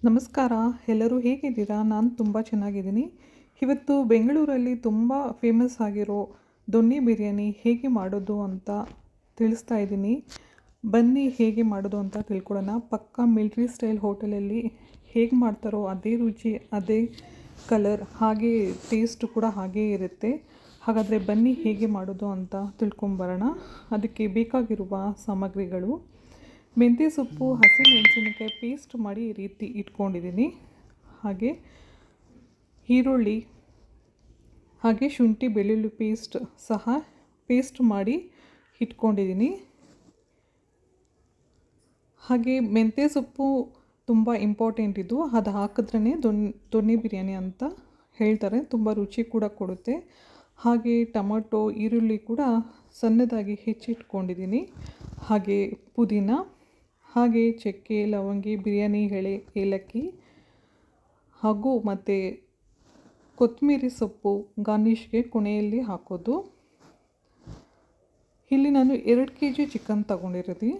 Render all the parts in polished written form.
ನಮಸ್ಕಾರ. ಎಲ್ಲರೂ ಹೇಗಿದ್ದೀರಾ? ನಾನು ತುಂಬ ಚೆನ್ನಾಗಿದ್ದೀನಿ. ಇವತ್ತು ಬೆಂಗಳೂರಲ್ಲಿ ತುಂಬ ಫೇಮಸ್ ಆಗಿರೋ ದೊನ್ನಿ ಬಿರಿಯಾನಿ ಹೇಗೆ ಮಾಡೋದು ಅಂತ ತಿಳಿಸ್ತಾ ಇದ್ದೀನಿ. ಬನ್ನಿ ಹೇಗೆ ಮಾಡೋದು ಅಂತ ತಿಳ್ಕೊಳ್ಳೋಣ. ಪಕ್ಕಾ ಮಿಲ್ಟ್ರಿ ಸ್ಟೈಲ್ ಹೋಟೆಲಲ್ಲಿ ಹೇಗೆ ಮಾಡ್ತಾರೋ ಅದೇ ರುಚಿ, ಅದೇ ಕಲರ್, ಹಾಗೆ ಟೇಸ್ಟ್ ಕೂಡ ಹಾಗೇ ಇರುತ್ತೆ. ಹಾಗಾದರೆ ಬನ್ನಿ ಹೇಗೆ ಮಾಡೋದು ಅಂತ ತಿಳ್ಕೊಂಬರೋಣ. ಅದಕ್ಕೆ ಬೇಕಾಗಿರುವ ಸಾಮಗ್ರಿಗಳು: ಮೆಂತ್ಯ ಸೊಪ್ಪು, ಹಸಿಮೆಣಸಿನಕಾಯಿ ಪೇಸ್ಟ್ ಮಾಡಿ ಈ ರೀತಿ ಇಟ್ಕೊಂಡಿದ್ದೀನಿ. ಹಾಗೆ ಈರುಳ್ಳಿ, ಹಾಗೆ ಶುಂಠಿ ಬೆಳ್ಳುಳ್ಳಿ ಪೇಸ್ಟ್ ಸಹ ಪೇಸ್ಟ್ ಮಾಡಿ ಇಟ್ಕೊಂಡಿದ್ದೀನಿ. ಹಾಗೆ ಮೆಂತ್ಯ ಸೊಪ್ಪು ತುಂಬ ಇಂಪಾರ್ಟೆಂಟ್, ಇದು ಅದು ಹಾಕಿದ್ರೇ ದೊನ್ನಿ ಬಿರಿಯಾನಿ ಅಂತ ಹೇಳ್ತಾರೆ. ತುಂಬ ರುಚಿ ಕೂಡ ಕೊಡುತ್ತೆ. ಹಾಗೆ ಟೊಮಟೊ, ಈರುಳ್ಳಿ ಕೂಡ ಸಣ್ಣದಾಗಿ ಹೆಚ್ಚಿಟ್ಕೊಂಡಿದ್ದೀನಿ. ಹಾಗೆ ಪುದೀನ, ಹಾಗೆ ಚಕ್ಕೆ, ಲವಂಗಿ, ಬಿರಿಯಾನಿ ಎಲೆ, ಏಲಕ್ಕಿ, ಹಾಗೂ ಮತ್ತು ಕೊತ್ತಂಬರಿ ಸೊಪ್ಪು ಗಾರ್ನಿಷ್ಗೆ ಕೊನೆಯಲ್ಲಿ ಹಾಕೋದು. ಇಲ್ಲಿ ನಾನು 2 kg ಚಿಕನ್ ತಗೊಂಡಿರೋದು.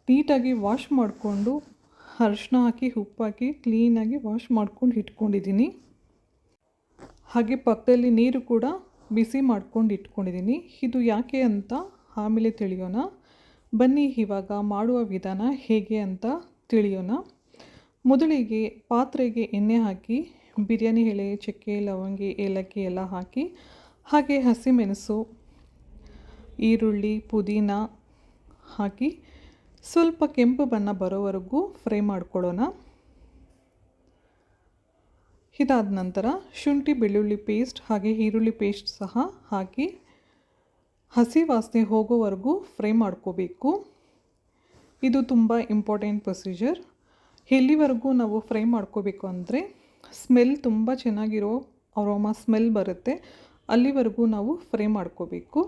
ನೀಟಾಗಿ ವಾಶ್ ಮಾಡಿಕೊಂಡು ಅರಿಶಿನ ಹಾಕಿ ಉಪ್ಪು ಹಾಕಿ ಕ್ಲೀನಾಗಿ ವಾಶ್ ಮಾಡ್ಕೊಂಡು ಇಟ್ಕೊಂಡಿದ್ದೀನಿ. ಹಾಗೆ ಪಕ್ಕದಲ್ಲಿ ನೀರು ಕೂಡ ಬಿಸಿ ಮಾಡ್ಕೊಂಡು ಇಟ್ಕೊಂಡಿದ್ದೀನಿ. ಇದು ಯಾಕೆ ಅಂತ ಆಮೇಲೆ ತಿಳಿಯೋಣ. ಬನ್ನಿ ಇವಾಗ ಮಾಡುವ ವಿಧಾನ ಹೇಗೆ ಅಂತ ತಿಳಿಯೋಣ. ಮೊದಲಿಗೆ ಪಾತ್ರೆಗೆ ಎಣ್ಣೆ ಹಾಕಿ ಬಿರಿಯಾನಿ ಎಲೆ, ಚಕ್ಕೆ, ಲವಂಗಿ, ಏಲಕ್ಕಿ ಎಲ್ಲ ಹಾಕಿ, ಹಾಗೆ ಹಸಿಮೆಣಸು, ಈರುಳ್ಳಿ, ಪುದೀನ ಹಾಕಿ ಸ್ವಲ್ಪ ಕೆಂಪು ಬಣ್ಣ ಬರೋವರೆಗೂ ಫ್ರೈ ಮಾಡ್ಕೊಳ್ಳೋಣ. ಇದಾದ ನಂತರ ಶುಂಠಿ ಬೆಳ್ಳುಳ್ಳಿ ಪೇಸ್ಟ್ ಹಾಗೆ ಈರುಳ್ಳಿ ಪೇಸ್ಟ್ ಸಹ ಹಾಕಿ ಹಸಿ ವಾಸನೆ ಹೋಗೋವರೆಗೂ ಫ್ರೈ ಮಾಡ್ಕೋಬೇಕು. ಇದು ತುಂಬ ಇಂಪಾರ್ಟೆಂಟ್ ಪ್ರೊಸೀಜರ್. ಎಲ್ಲಿವರೆಗೂ ನಾವು ಫ್ರೈ ಮಾಡ್ಕೋಬೇಕು ಅಂದರೆ ಸ್ಮೆಲ್ ತುಂಬ ಚೆನ್ನಾಗಿರೋ ಅರೋಮಾ ಸ್ಮೆಲ್ ಬರುತ್ತೆ, ಅಲ್ಲಿವರೆಗೂ ನಾವು ಫ್ರೈ ಮಾಡ್ಕೋಬೇಕು.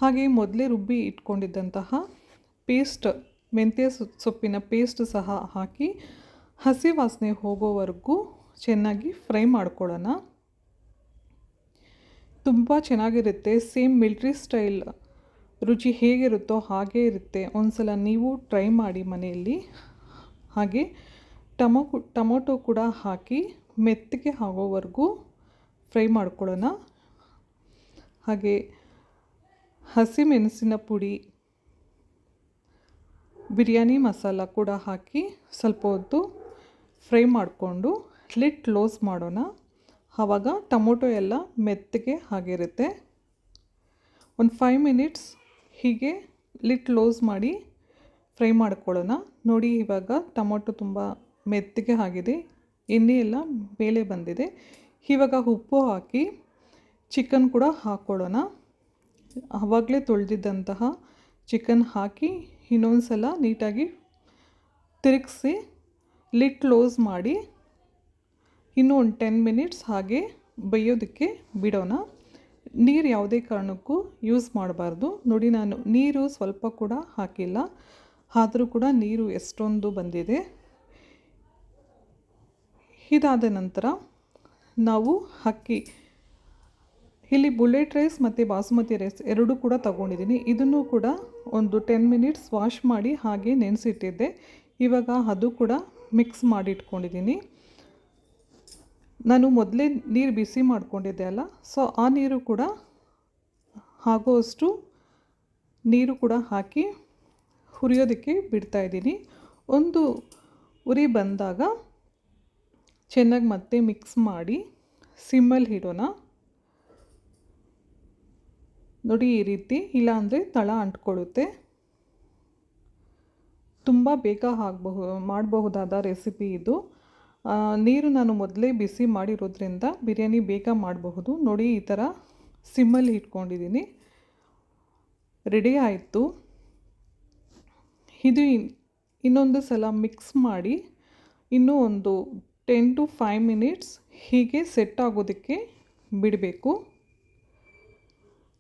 ಹಾಗೆ ಮೊದಲೇ ರುಬ್ಬಿ ಇಟ್ಕೊಂಡಿದ್ದಂತಹ ಪೇಸ್ಟ್, ಮೆಂತ್ಯ ಸೊಪ್ಪಿನ ಪೇಸ್ಟ್ ಸಹ ಹಾಕಿ ಹಸಿ ವಾಸನೆ ಹೋಗೋವರೆಗೂ ಚೆನ್ನಾಗಿ ಫ್ರೈ ಮಾಡ್ಕೊಳ್ಳೋಣ. ತುಂಬ ಚೆನ್ನಾಗಿರುತ್ತೆ. ಸೇಮ್ ಮಿಲ್ಟ್ರಿ ಸ್ಟೈಲ್ ರುಚಿ ಹೇಗಿರುತ್ತೋ ಹಾಗೇ ಇರುತ್ತೆ. ಒಂದ್ಸಲ ನೀವು ಟ್ರೈ ಮಾಡಿ ಮನೆಯಲ್ಲಿ. ಹಾಗೆ ಟೊಮೊಟೊ ಕೂಡ ಹಾಕಿ ಮೆತ್ತಗೆ ಆಗೋವರೆಗೂ ಫ್ರೈ ಮಾಡ್ಕೊಳ್ಳೋಣ. ಹಾಗೆ ಹಸಿಮೆಣಸಿನ ಪುಡಿ, ಬಿರಿಯಾನಿ ಮಸಾಲ ಕೂಡ ಹಾಕಿ ಸ್ವಲ್ಪ ಹೊತ್ತು ಫ್ರೈ ಮಾಡಿಕೊಂಡು ಲಿಡ್ ಕ್ಲೋಸ್ ಮಾಡೋಣ. ಆವಾಗ ಟೊಮೊಟೊ ಎಲ್ಲ ಮೆತ್ತಗೆ ಆಗಿರುತ್ತೆ. ಒಂದು 5 ಮಿನಿಟ್ಸ್ ಹೀಗೆ ಲಿಡ್ ಕ್ಲೋಸ್ ಮಾಡಿ ಫ್ರೈ ಮಾಡ್ಕೊಳ್ಳೋಣ. ನೋಡಿ, ಇವಾಗ ಟೊಮೊಟೊ ತುಂಬ ಮೆತ್ತಗೆ ಆಗಿದೆ, ಎಣ್ಣೆ ಎಲ್ಲ ಮೇಲೆ ಬಂದಿದೆ. ಇವಾಗ ಉಪ್ಪು ಹಾಕಿ ಚಿಕನ್ ಕೂಡ ಹಾಕ್ಕೊಳ್ಳೋಣ. ಆವಾಗಲೇ ತೊಳೆದಿದ್ದಂತಹ ಚಿಕನ್ ಹಾಕಿ ಇನ್ನೊಂದು ಸಲ ನೀಟಾಗಿ ತಿರುಗಿಸಿ ಲಿಡ್ ಕ್ಲೋಸ್ ಮಾಡಿ ಇನ್ನೂ ಒಂದು 10 ಮಿನಿಟ್ಸ್ ಹಾಗೆ ಬೇಯೋದಕ್ಕೆ ಬಿಡೋಣ. ನೀರು ಯಾವುದೇ ಕಾರಣಕ್ಕೂ ಯೂಸ್ ಮಾಡಬಾರ್ದು. ನೋಡಿ, ನಾನು ನೀರು ಸ್ವಲ್ಪ ಕೂಡ ಹಾಕಿಲ್ಲ, ಆದರೂ ಕೂಡ ನೀರು ಎಷ್ಟೊಂದು ಬಂದಿದೆ. ಇದಾದ ನಂತರ ನಾವು ಅಕ್ಕಿ, ಇಲ್ಲಿ ಬುಲೆಟ್ ರೈಸ್ ಮತ್ತು ಬಾಸುಮತಿ ರೈಸ್ ಎರಡೂ ಕೂಡ ತಗೊಂಡಿದ್ದೀನಿ. ಇದನ್ನು ಕೂಡ ಒಂದು 10 ಮಿನಿಟ್ಸ್ ವಾಶ್ ಮಾಡಿ ಹಾಗೆ ನೆನೆಸಿಟ್ಟಿದ್ದೆ. ಇವಾಗ ಅದು ಕೂಡ ಮಿಕ್ಸ್ ಮಾಡಿ ಇಟ್ಕೊಂಡಿದ್ದೀನಿ. ನಾನು ಮೊದಲೇ ನೀರು ಬಿಸಿ ಮಾಡ್ಕೊಂಡಿದ್ದೆ ಅಲ್ಲ, ಸೊ ಆ ನೀರು ಕೂಡ ಆಗೋವಷ್ಟು ನೀರು ಕೂಡ ಹಾಕಿ ಹುರಿಯೋದಕ್ಕೆ ಬಿಡ್ತಾಯಿದ್ದೀನಿ. ಒಂದು ಉರಿ ಬಂದಾಗ ಚೆನ್ನಾಗಿ ಮತ್ತೆ ಮಿಕ್ಸ್ ಮಾಡಿ ಸಿಮ್ಮಲ್ಲಿ ಇಡೋಣ. ನೋಡಿ, ಈ ರೀತಿ, ಇಲ್ಲಾಂದರೆ ತಳ ಅಂಟ್ಕೊಳ್ಳುತ್ತೆ. ತುಂಬ ಬೇಗ ಮಾಡಬಹುದಾದ ರೆಸಿಪಿ ಇದು. ನೀರು ನಾನು ಮೊದಲೇ ಬಿಸಿ ಮಾಡಿರೋದ್ರಿಂದ ಬಿರಿಯಾನಿ ಬೇಗ ಮಾಡಬಹುದು. ನೋಡಿ, ಈ ಥರ ಸಿಮ್ಮಲ್ಲಿ ಇಟ್ಕೊಂಡಿದ್ದೀನಿ. ರೆಡಿ ಆಯಿತು. ಇದು ಇನ್ನೊಂದು ಸಲ ಮಿಕ್ಸ್ ಮಾಡಿ ಇನ್ನೂ ಒಂದು 10 to 5 ಮಿನಿಟ್ಸ್ ಹೀಗೆ ಸೆಟ್ ಆಗೋದಕ್ಕೆ ಬಿಡಬೇಕು.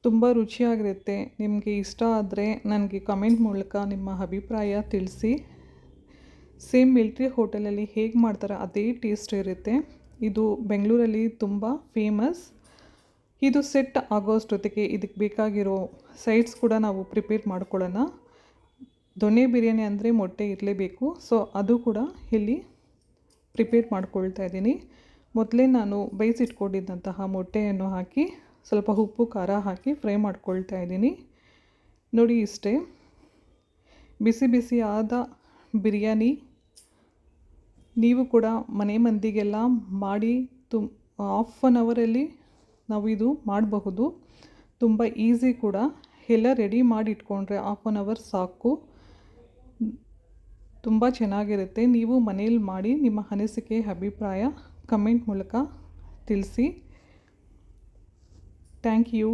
ತುಂಬ ರುಚಿಯಾಗಿರುತ್ತೆ. ನಿಮಗೆ ಇಷ್ಟ ಆದರೆ ನನಗೆ ಕಮೆಂಟ್ ಮೂಲಕ ನಿಮ್ಮ ಅಭಿಪ್ರಾಯ ತಿಳಿಸಿ. ಸೇಮ್ ಮಿಲ್ಟ್ರಿ ಹೋಟೆಲಲ್ಲಿ ಹೇಗೆ ಮಾಡ್ತಾರೆ ಅದೇ ಟೇಸ್ಟ್ ಇರುತ್ತೆ. ಇದು ಬೆಂಗಳೂರಲ್ಲಿ ತುಂಬ ಫೇಮಸ್. ಇದು ಸೆಟ್ ಆಗೋಷ್ಟೊತ್ತಿಗೆ ಇದಕ್ಕೆ ಬೇಕಾಗಿರೋ ಸೈಡ್ಸ್ ಕೂಡ ನಾವು ಪ್ರಿಪೇರ್ ಮಾಡ್ಕೊಳ್ಳೋಣ. ದೊಣ್ಣೆ ಬಿರಿಯಾನಿ ಅಂದರೆ ಮೊಟ್ಟೆ ಇರಲೇಬೇಕು. ಸೊ ಅದು ಕೂಡ ಇಲ್ಲಿ ಪ್ರಿಪೇರ್ ಮಾಡ್ಕೊಳ್ತಾ ಇದ್ದೀನಿ. ಮೊದಲೇ ನಾನು ಬೇಯಿಸಿಟ್ಕೊಂಡಿದ್ದಂತಹ ಮೊಟ್ಟೆಯನ್ನು ಹಾಕಿ ಸ್ವಲ್ಪ ಉಪ್ಪು ಖಾರ ಹಾಕಿ ಫ್ರೈ ಮಾಡ್ಕೊಳ್ತಾ ಇದ್ದೀನಿ. ನೋಡಿ ಇಷ್ಟೇ, ಬಿಸಿ ಬಿಸಿ ಆದ ಬಿರಿಯಾನಿ ನೀವು ಕೂಡ ಮನೆ ಮಂದಿಗೆಲ್ಲ ಮಾಡಿ ಹಾಫ್ ಆನ್ ಅವರಲ್ಲಿ ನಾವು ಇದು ಮಾಡಬಹುದು. ತುಂಬ ಈಸಿ ಕೂಡ. ಎಲ್ಲ ರೆಡಿ ಮಾಡಿ ಇಟ್ಕೊಂಡ್ರೆ ಹಾಫ್ ಆನ್ ಅವರ್ ಸಾಕು. ತುಂಬ ಚೆನ್ನಾಗಿರುತ್ತೆ. ನೀವು ಮನೇಲಿ ಮಾಡಿ ನಿಮ್ಮ ಅನಿಸಿಕೆ ಅಭಿಪ್ರಾಯ ಕಮೆಂಟ್ ಮೂಲಕ ತಿಳಿಸಿ. Thank you.